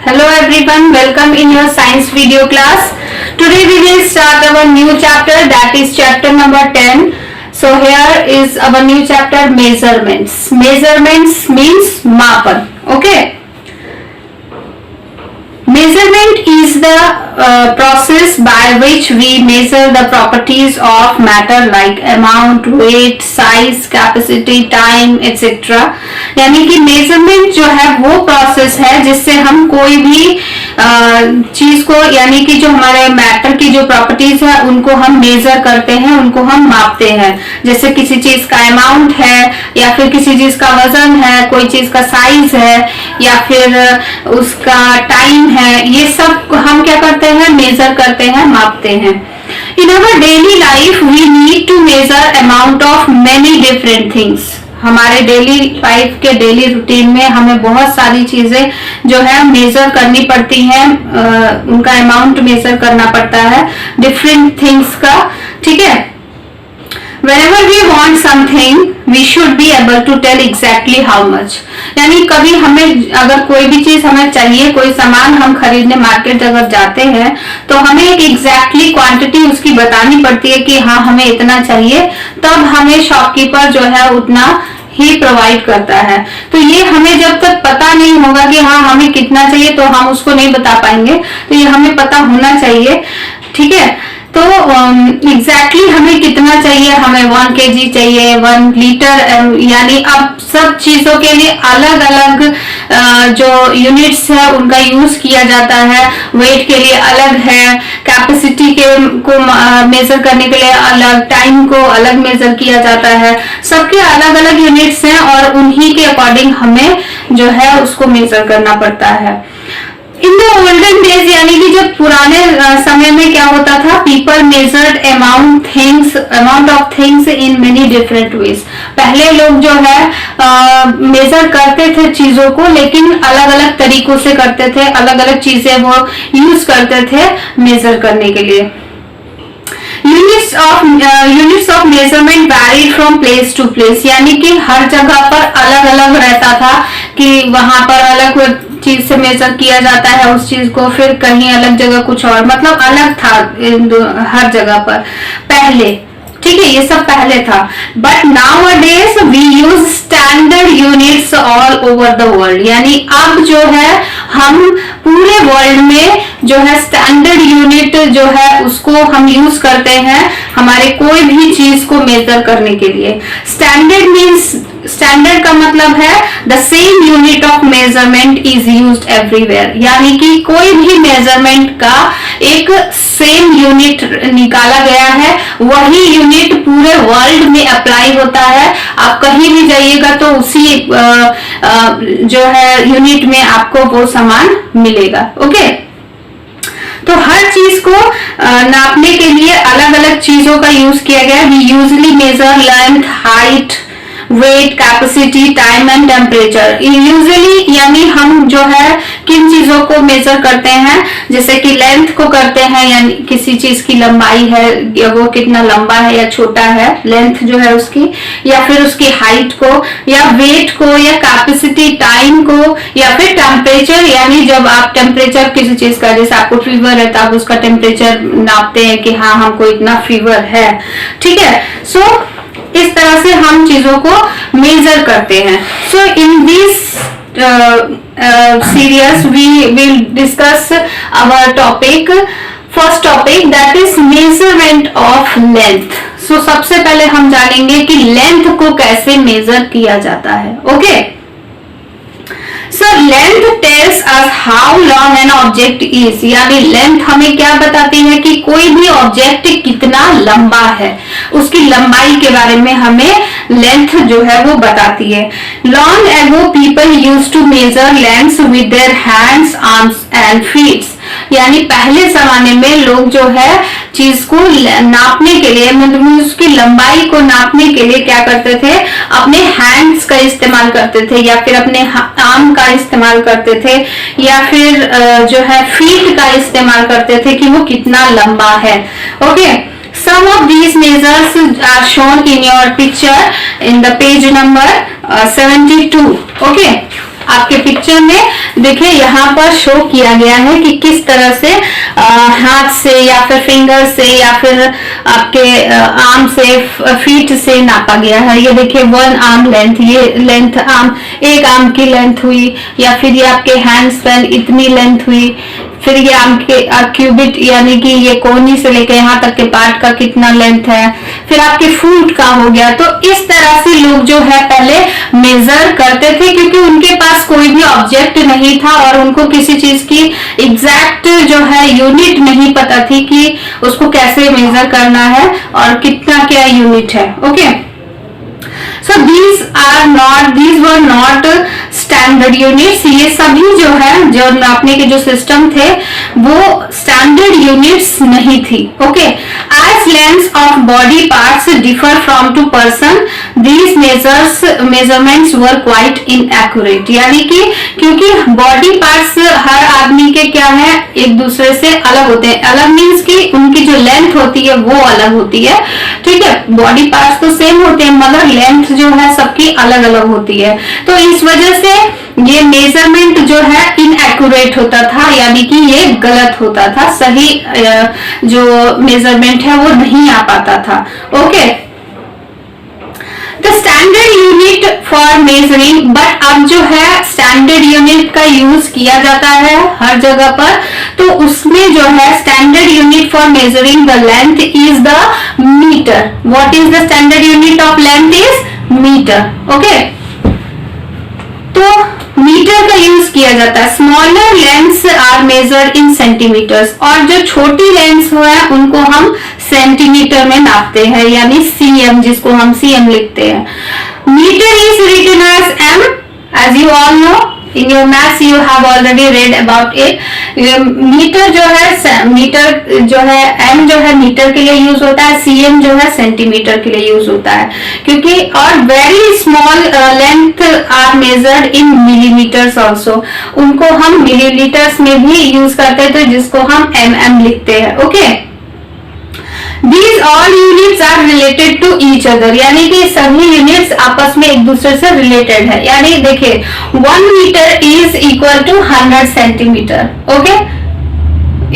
Hello everyone, welcome in your science video class. Today we will start our new chapter, that is chapter number 10. So here is our new chapter, measurements. Measurements means maapan. Okay. Measurement is the process by which we measure the properties of matter like amount, weight, size, capacity, time, etc. यानी कि measurement जो है वो process है जिससे हम कोई भी चीज को यानी कि जो हमारे मैटर की जो प्रॉपर्टीज है उनको हम मेजर करते हैं, उनको हम मापते हैं। जैसे किसी चीज का अमाउंट है या फिर किसी चीज का वजन है, कोई चीज का साइज है या फिर उसका टाइम है, ये सब हम क्या करते हैं, मेजर करते हैं, मापते हैं। In our daily life we need to measure amount of many different things. हमारे डेली लाइफ के डेली रूटीन में हमें बहुत सारी चीजें जो है मेजर करनी पड़ती हैं, उनका अमाउंट मेजर करना पड़ता है डिफरेंट थिंग्स का। ठीक है, Whenever we want something, we should be able to tell exactly how much. यानी कभी हमें अगर कोई भी चीज हमें चाहिए, कोई सामान हम खरीदने मार्केट अगर जाते हैं तो हमें एक एग्जैक्टली क्वांटिटी उसकी बतानी पड़ती है कि हाँ हमें इतना चाहिए, तब हमें शॉपकीपर जो है उतना ही प्रोवाइड करता है। तो ये हमें जब तक पता नहीं होगा कि हाँ हमें कितना चाहिए तो हम उसको नहीं बता पाएंगे, तो ये हमें पता होना चाहिए। ठीक है, तो एग्जैक्टली हमें कितना चाहिए, हमें 1 kg चाहिए, 1 लीटर, यानी अब सब चीजों के लिए अलग अलग जो यूनिट्स है उनका यूज किया जाता है। वेट के लिए अलग है, कैपेसिटी को मेजर करने के लिए अलग, टाइम को अलग मेजर किया जाता है। सबके अलग अलग यूनिट्स हैं और उन्हीं के अकॉर्डिंग हमें जो है उसको मेजर करना पड़ता है। इन द ओल्डन डेज यानी कि जब पुराने समय में क्या होता था, people measured amount of things in many different ways. पहले लोग जो है मेजर करते थे चीजों को, लेकिन अलग अलग तरीकों से करते थे, अलग अलग चीजें वो यूज करते थे मेजर करने के लिए। Units of measurement varied from place to place, यानी कि हर जगह पर अलग अलग रहता था कि वहां पर अलग चीज से मेजर किया जाता है उस चीज को, फिर कहीं अलग जगह कुछ और, मतलब अलग था हर जगह पर पहले। ठीक है, ये सब पहले था। But nowadays we use standard units all over the world, यानी अब जो है हम पूरे वर्ल्ड में जो है स्टैंडर्ड यूनिट जो है उसको हम यूज करते हैं हमारे कोई भी चीज को मेजर करने के लिए। स्टैंडर्ड का मतलब है the same unit of measurement is used everywhere, यानी कि कोई भी मेजरमेंट का एक सेम यूनिट निकाला गया है, वही यूनिट पूरे वर्ल्ड में अप्लाई होता है। आप कहीं भी जाइएगा तो उसी जो है यूनिट में आपको वो सामान मिलेगा। ओके, तो हर चीज को नापने के लिए अलग अलग चीजों का यूज किया गया। We usually measure length, height, weight, capacity, time and temperature. Usually यानी हम जो है किन चीजों को मेजर करते हैं, जैसे कि लेंथ को करते हैं, यानी किसी चीज की लंबाई है या वो कितना लंबा है या छोटा है, लेंथ जो है उसकी, या फिर उसकी हाइट को, या वेट को, या कैपेसिटी, टाइम को, या फिर टेम्परेचर, यानी जब आप टेम्परेचर किसी चीज का, जैसे आपको फीवर है तो आप उसका टेम्परेचर नापते हैं कि हाँ हमको इतना फीवर है। ठीक है, सो इस तरह से हम चीजों को मेजर करते हैं। So in this series we will discuss our topic, first topic that is measurement of length. So सबसे पहले हम जानेंगे कि लेंथ को कैसे मेजर किया जाता है। Okay, so length tales us how long an object is, यानी लेंथ हमें क्या बताती है कि कोई भी ऑब्जेक्ट कितना लंबा है, उसकी लंबाई के बारे में हमें लेंथ जो है वो बताती है। Long ago people use to measure length with their hands, arms and feet, यानी पहले जमाने में लोग जो है चीज को नापने के लिए, मतलब उसकी लंबाई को नापने के लिए क्या करते थे, अपने हैंड्स का इस्तेमाल करते थे, या फिर अपने आर्म का इस्तेमाल करते थे, या फिर जो है फीट का इस्तेमाल करते थे कि वो कितना लंबा है। Okay, some of these measures are shown in your picture in the page number 72. Okay, आपके पिक्चर में देखिए यहाँ पर शो किया गया है कि किस तरह से हाथ से या फिर फिंगर से या फिर आपके आर्म से, फीट से नापा गया है। ये देखिए 1 आर्म लेंथ, ये लेंथ आर्म, एक आर्म की लेंथ हुई, या फिर ये आपके हैंड स्पैन इतनी लेंथ हुई, फिर ये आर्म के क्यूबिट यानी कि ये कोहनी से लेकर यहाँ तक के पार्ट का कितना लेंथ है, फिर आपके फुट का हो गया। तो इस तरह से लोग जो है पहले मेजर करते थे, क्योंकि उनके पास कोई भी ऑब्जेक्ट नहीं था और उनको किसी चीज की एग्जैक्ट जो है यूनिट नहीं पता थी कि उसको कैसे मेजर करना है और कितना क्या यूनिट है। Okay, so these were not standard units। ये सभी जो है, जो नापने के जो सिस्टम थे वो स्टैंडर्ड यूनिट्स नहीं थी। Okay, as lengths of body parts differ from to person, these measurements were quite inaccurate। यानी कि क्योंकि बॉडी पार्ट्स हर आदमी के क्या है, एक दूसरे से अलग होते हैं। अलग मीन्स कि उनकी जो लेंथ होती है वो अलग होती है, ठीक है। बॉडी पार्ट्स तो सेम होते हैं मगर लेंथ जो है सबकी अलग अलग होती है। तो इस वजह से ये मेजरमेंट जो है इनएक्यूरेट होता था, यानी कि ये गलत होता था, सही जो मेजरमेंट है वो नहीं आ पाता था। Okay, the standard unit for measuring, but अब जो है स्टैंडर्ड यूनिट का यूज किया जाता है हर जगह पर, तो उसमें जो है standard unit for measuring the length is the metre. What is the standard unit of length is metre. Okay, तो मीटर का यूज किया जाता है। Smaller lengths are measured in centimetres, और जो छोटी लेंथ्स है उनको हम सेंटीमीटर में नापते हैं, यानी सीएम, जिसको हम सीएम लिखते हैं। Metre is written as M, as you all know, in your maths you have already read about it. Metre जो है, मीटर जो है एम जो है मीटर के लिए यूज होता है, सीएम जो है सेंटीमीटर के लिए यूज होता है, क्योंकि और very small length are measured in millimetres also, उनको हम मिलीलीटर्स में भी यूज करते हैं, तो जिसको हम एम लिखते हैं। Okay, These all units are related to each other, यानी कि सभी यूनिट्स आपस में एक दूसरे से रिलेटेड है। यानी देखिए 1 metre is equal to 100 centimetre. Okay,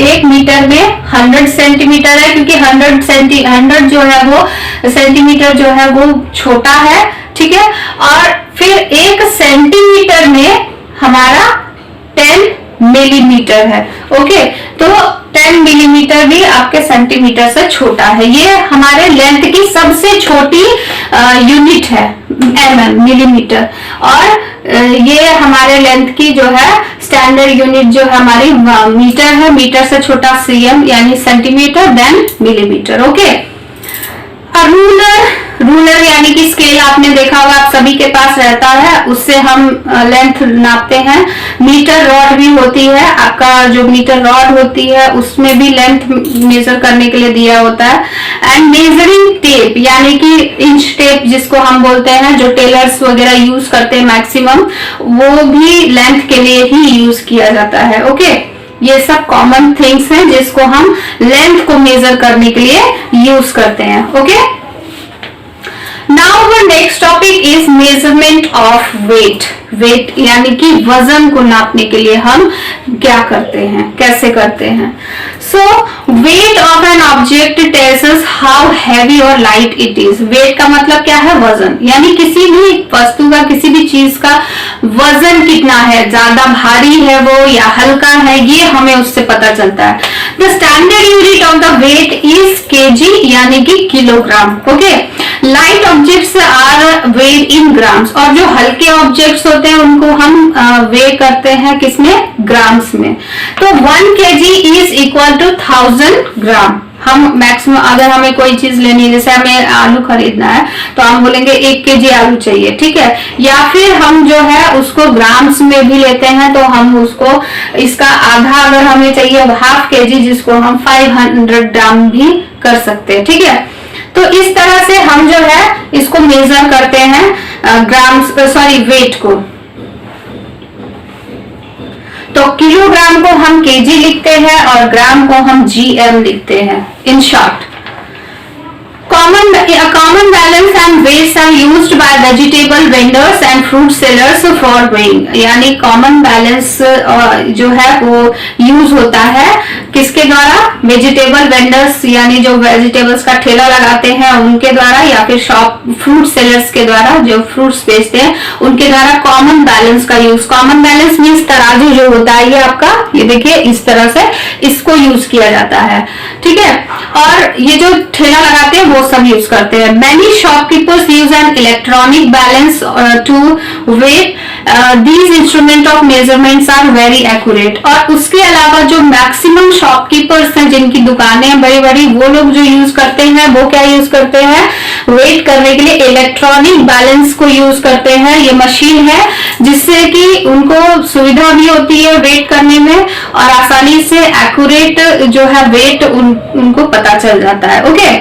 1 metre में 100 सेंटीमीटर है, क्योंकि 100 जो है वो सेंटीमीटर जो है वो छोटा है, ठीक है। और फिर 1 सेंटीमीटर में हमारा 10 मिलीमीटर है। ओके, तो 10 मिलीमीटर भी आपके सेंटीमीटर से छोटा है। ये हमारे लेंथ की सबसे छोटी यूनिट है मिलीमीटर, और ये हमारे लेंथ की जो है स्टैंडर्ड यूनिट जो है हमारी मीटर है। मीटर से छोटा सीएम यानी centimetre, then millimetre. Okay, ruler यानी कि स्केल आपने देखा होगा, आप सभी के पास रहता है, उससे हम लेंथ नापते हैं। मीटर रॉड भी होती है, आपका जो मीटर रॉड होती है उसमें भी लेंथ मेजर करने के लिए दिया होता है। एंड मेजरिंग टेप यानी कि इंच टेप जिसको हम बोलते हैं, जो टेलर्स वगैरह यूज करते हैं मैक्सिमम, वो भी लेंथ के लिए ही यूज किया जाता है। ओके, ये सब कॉमन थिंग्स हैं जिसको हम लेंथ को मेजर करने के लिए यूज करते हैं। Okay, now our next topic is measurement of weight. Weight यानी कि वजन को नापने के लिए हम क्या करते हैं, कैसे करते हैं। So weight of an object tells us how heavy और लाइट इट इज। वेट का मतलब क्या है, वजन, यानी किसी भी वस्तु का, किसी भी चीज का वजन कितना है, ज्यादा भारी है वो या हल्का है, ये हमें उससे पता चलता है। The standard unit of the weight is KG यानी कि kilogram. Okay, light objects are weighed in grams, और जो हल्के ऑब्जेक्ट्स होते हैं उनको हम वे करते हैं किसमें, ग्राम्स में। तो 1 kg इज इक्वल टू 1000 ग्राम। हम मैक्सिमम अगर हमें कोई चीज लेनी है, जैसे हमें आलू खरीदना है तो हम बोलेंगे 1 kg आलू चाहिए, ठीक है। या फिर हम जो है उसको ग्राम्स में भी लेते हैं, तो हम उसको इसका आधा अगर हमें चाहिए 1/2 kg, जिसको हम 500 ग्राम भी कर सकते हैं, ठीक है। तो इस तरह से हम जो है इसको मेजर करते हैं ग्राम्स, वेट को। तो किलोग्राम को हम केजी लिखते हैं और ग्राम को हम जीएम लिखते हैं in short. common balance and weights are used by vegetable vendors and fruit sellers for weighing. यानी common balance जो है वो यूज होता है किसके द्वारा? वेजिटेबल वेंडर्स यानी जो वेजिटेबल्स का ठेला लगाते हैं उनके द्वारा, या फिर शॉप फ्रूट सेलर्स के द्वारा जो फ्रूट्स बेचते हैं उनके द्वारा कॉमन बैलेंस का यूज। कॉमन बैलेंस मीन्स तराजू जो होता है ये आपका, ये देखिए इस तरह से इसको यूज किया जाता है, ठीक है। और ये जो ठेला लगाते हैं वो सब यूज करते हैं। Many shopkeepers use an electronic balance to weigh these instruments of measurements are very accurate. और उसके अलावा जो मैक्सिमम शॉपकीपर्स हैं जिनकी दुकानें हैं बड़ी बड़ी, वो लोग जो यूज करते हैं वो क्या यूज करते हैं? वेट करने के लिए इलेक्ट्रॉनिक बैलेंस को यूज करते हैं। ये मशीन है जिससे कि उनको सुविधा भी होती है वेट करने में और आसानी से एक्यूरेट जो है वेट उनको पता चल जाता है। Okay,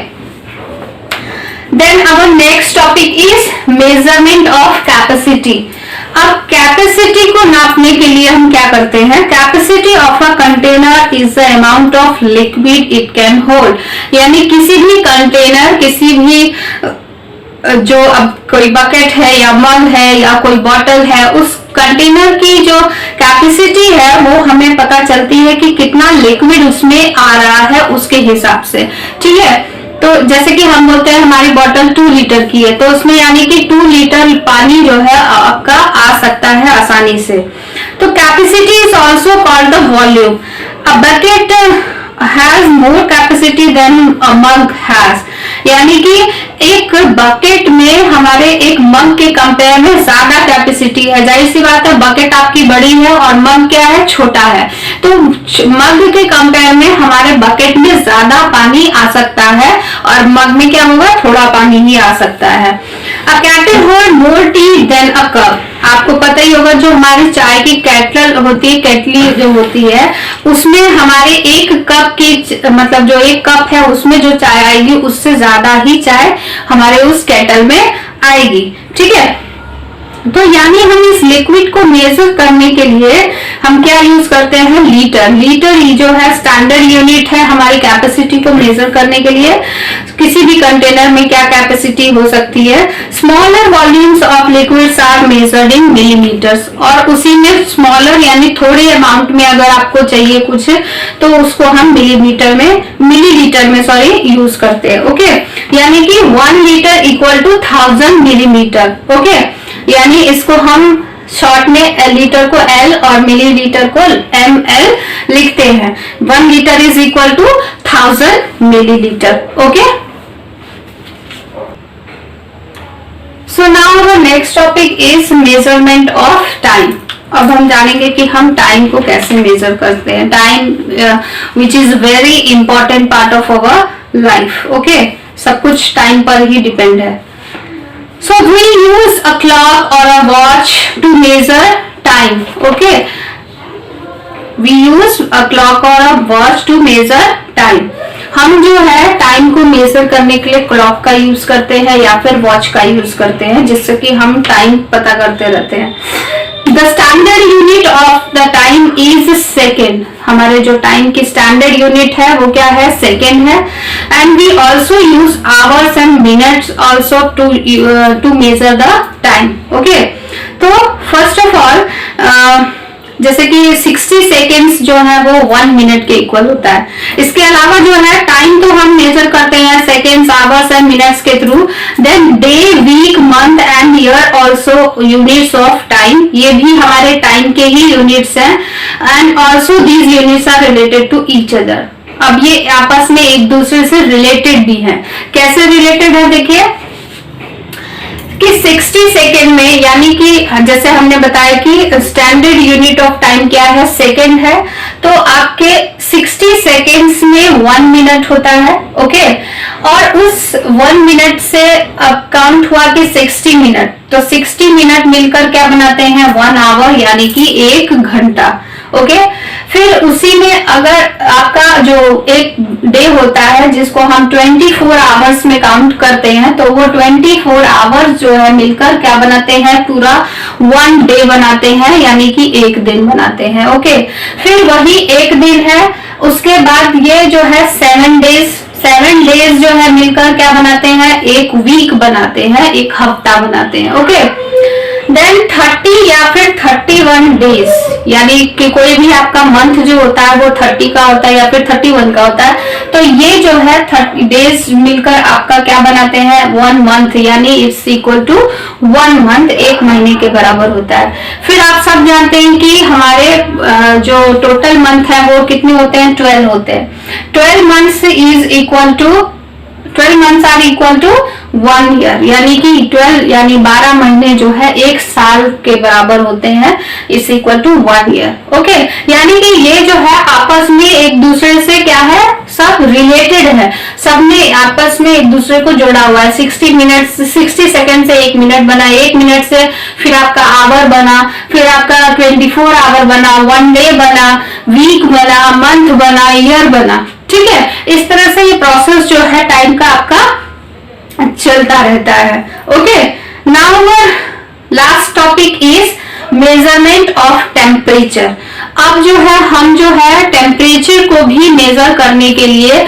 then our next topic is measurement of capacity. अब कैपेसिटी को नापने के लिए हम क्या करते हैं? Capacity of a container is the amount of liquid it can hold. यानी किसी भी कंटेनर, किसी भी जो अब कोई बकेट है या मग है या कोई बॉटल है, उस कंटेनर की जो कैपेसिटी है वो हमें पता चलती है कि कितना लिक्विड उसमें आ रहा है उसके हिसाब से, ठीक है। तो जैसे कि हम बोलते हैं हमारी बोतल 2 लीटर की है, तो उसमें यानी कि 2 लीटर पानी जो है आपका आ सकता है आसानी से। तो capacity is also called the volume. A bucket has more capacity than a mug has. यानी कि एक बकेट में हमारे एक मग के कंपेयर में ज्यादा कैपेसिटी है। जाहिर सी बात है, बकेट आपकी बड़ी है और मग क्या है? छोटा है। तो मग के कंपेयर में हमारे बकेट में ज्यादा पानी आ सकता है और मग में क्या होगा? थोड़ा पानी ही आ सकता है। A kettle hold more tea than a cup. आपको पता ही होगा जो हमारी चाय की केटल होती है, केटली जो होती है, उसमें हमारे एक कप की मतलब जो एक कप है उसमें जो चाय आएगी उससे ज्यादा ही चाय हमारे उस केटल में आएगी, ठीक है। तो यानी हम इस लिक्विड को मेजर करने के लिए हम क्या यूज करते हैं? लीटर। लीटर ही जो है स्टैंडर्ड यूनिट है हमारी कैपेसिटी को मेजर करने के लिए। किसी भी कंटेनर में क्या कैपेसिटी हो सकती है? Smaller volumes of liquids are measured in millimetres. और उसी में स्मॉलर यानी थोड़े अमाउंट में अगर आपको चाहिए कुछ तो उसको हम मिलीलीटर में यूज करते हैं। ओके, यानी कि 1 litre equal to 1000 millimetre. Okay, यानी इसको हम शॉर्ट में लीटर को L और मिलीलीटर को ml लिखते हैं। 1 litre is equal to 1000 millilitre. Okay, so now our next topic is measurement of time. अब हम जानेंगे कि हम टाइम को कैसे मेजर करते हैं। Time which is very important part of our life. Okay, सब कुछ टाइम पर ही डिपेंड है। So we use a clock or a watch to measure time. Okay, we use a clock or a watch to measure time. हम जो है time को major करने के लिए क्लॉक का यूज करते हैं या फिर वॉच का यूज करते हैं, जिससे कि हम टाइम पता करते रहते हैं। The standard unit of the time is second. हमारे जो टाइम की स्टैंडर्ड यूनिट है वो क्या है? सेकेंड है। And we also use hours and minutes also to measure the time. Okay, तो फर्स्ट ऑफ ऑल जैसे कि 60 सेकेंड्स जो है वो 1 मिनट के इक्वल होता है। इसके अलावा जो है टाइम तो हम मेजर करते हैं सेकेंड्स, आवर्स एंड मिनट्स के through. Then day, week, month and year also units of time. ये भी हमारे टाइम के ही यूनिट्स हैं। And also these units are related to each other. अब ये आपस में एक दूसरे से रिलेटेड भी हैं। कैसे रिलेटेड है? देखिए कि 60 सेकेंड में, यानी कि जैसे हमने बताया कि स्टैंडर्ड यूनिट ऑफ टाइम क्या है? सेकेंड है। तो आपके 60 सेकेंड्स में 1 मिनट होता है। ओके, और उस 1 मिनट से अब काउंट हुआ कि 60 मिनट, तो 60 मिनट मिलकर क्या बनाते हैं? 1 आवर, यानी कि 1 घंटा। ओके, फिर उसी में अगर आपका जो एक डे होता है जिसको हम 24 आवर्स में काउंट करते हैं, तो वो 24 आवर्स जो है मिलकर क्या बनाते हैं? पूरा 1 डे बनाते हैं, यानी कि 1 दिन बनाते हैं। ओके, फिर वही 1 दिन है, उसके बाद ये जो है 7 डेज 7 डेज जो है मिलकर क्या बनाते हैं, एक वीक बनाते हैं, एक हफ्ता बनाते हैं। ओके, देन 30 या फिर 31 डेज, यानी कि कोई भी आपका मंथ जो होता है वो 30 का होता है या फिर 31 का होता है। तो ये जो है 30 डेज मिलकर आपका क्या बनाते हैं, 1 मंथ, यानी इट्स इक्वल टू 1 मंथ, एक महीने के बराबर होता है। फिर आप सब जानते हैं कि हमारे जो टोटल मंथ है वो कितने होते हैं, 12 होते हैं। 12 months is equal to 12 months are equal to 1 year, यानी कि 12 यानी 12 महीने जो है एक साल के बराबर होते हैं, इस इक्वल टू 1 year। ओके, यानी कि ये जो है आपस में एक दूसरे से क्या है, सब रिलेटेड है, सब ने आपस में एक दूसरे को जोड़ा हुआ है। 60 सेकंड से 1 मिनट बना, 1 मिनट से फिर आपका आवर बना, फिर आपका 24 आवर बना, 1 डे बना, वीक बना, मंथ बना, ईयर बना। ठीक है, इस तरह से ये प्रोसेस जो है टाइम का आपका चलता रहता है। Okay, now last topic is measurement of temperature. अब जो है हम जो है टेम्परेचर को भी मेजर करने के लिए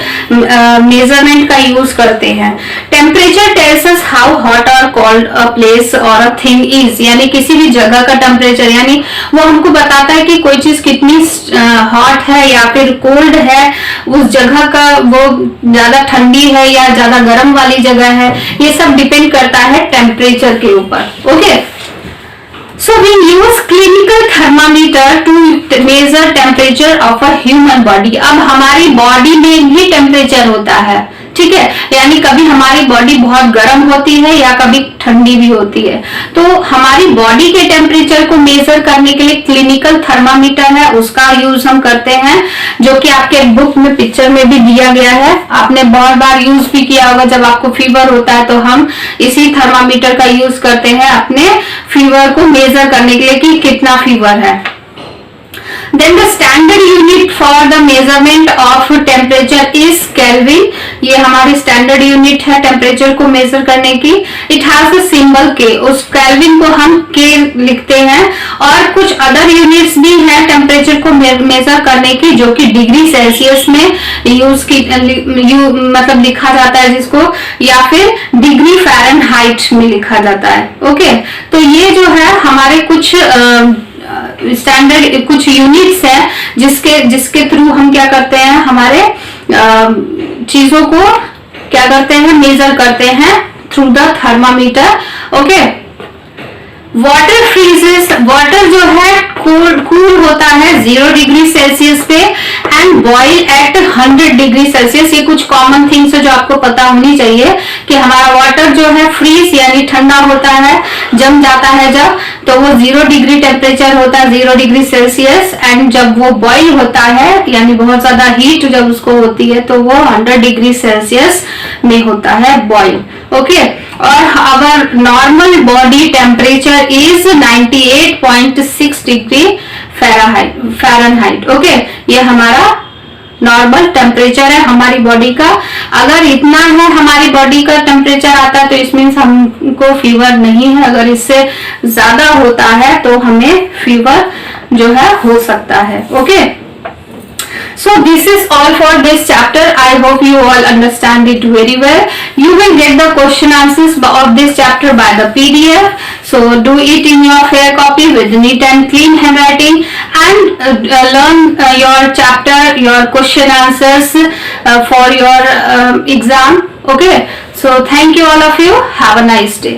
मेजरमेंट का यूज करते हैं। Temperature tales us how hot और कोल्ड अ प्लेस और अ थिंग इज, यानी किसी भी जगह का टेम्परेचर, यानी वो हमको बताता है कि कोई चीज कितनी हॉट है या फिर कोल्ड है, उस जगह का वो ज्यादा ठंडी है या ज्यादा गर्म वाली जगह है, ये सब डिपेंड करता है टेम्परेचर के ऊपर। Okay, so we use clinical thermometer to measure temperature of a human body। अब हमारी बॉडी में भी टेम्परेचर होता है, ठीक है, यानी कभी हमारी बॉडी बहुत गर्म होती है या कभी ठंडी भी होती है। तो हमारी बॉडी के टेम्परेचर को मेजर करने के लिए क्लिनिकल थर्मामीटर है, उसका यूज हम करते हैं, जो कि आपके बुक में पिक्चर में भी दिया गया है। आपने बहुत बार यूज भी किया होगा, जब आपको फीवर होता है तो हम इसी थर्मामीटर का यूज करते हैं अपने फीवर को मेजर करने के लिए कि कितना फीवर है। Then the standard unit for the measurement of temperature is Kelvin। ये हमारी स्टैंडर्ड यूनिट है टेम्परेचर को मेजर करने की। इट हैज द सिंबल के, उस केल्विन को हम के लिखते हैं। और कुछ अदर यूनिट्स भी हैं टेम्परेचर को मेजर करने की, जो कि डिग्री सेल्सियस में यूज की मतलब लिखा जाता है जिसको, या फिर डिग्री फ़ारेनहाइट में लिखा जाता है। ओके, तो ये जो है हमारे कुछ स्टैंडर्ड कुछ यूनिट्स है जिसके थ्रू हम क्या करते हैं, हमारे चीजों को क्या करते हैं, मेजर करते हैं through the thermometer. Okay, water freezes, water जो है कूल होता है 0 डिग्री सेल्सियस पे and boil at 100 degree Celsius. ये कुछ कॉमन थिंग्स है जो आपको पता होनी चाहिए कि हमारा वाटर जो है फ्रीज यानी ठंडा होता है, जम जाता है जब, तो वो 0 डिग्री टेम्परेचर होता है, 0 डिग्री सेल्सियस। एंड जब वो बॉइल होता है यानी बहुत ज्यादा हीट जब उसको होती है तो वो 100 डिग्री सेल्सियस में होता है बॉइल। ओके, और our normal body temperature is 98.6 degree Fahrenheit. Okay, ये हमारा नॉर्मल टेम्परेचर है हमारी बॉडी का। अगर इतना है हमारी बॉडी का टेम्परेचर आता है तो इसमें हमको फीवर नहीं है, अगर इससे ज्यादा होता है तो हमें फीवर जो है हो सकता है। Okay, so this is all for this chapter। I hope you all understand it very well। You will get the question answers of this chapter by the PDF, so do it in your fair copy with neat and clean handwriting, and learn your chapter, your question answers for your exam। Okay, so thank you all of you, have a nice day।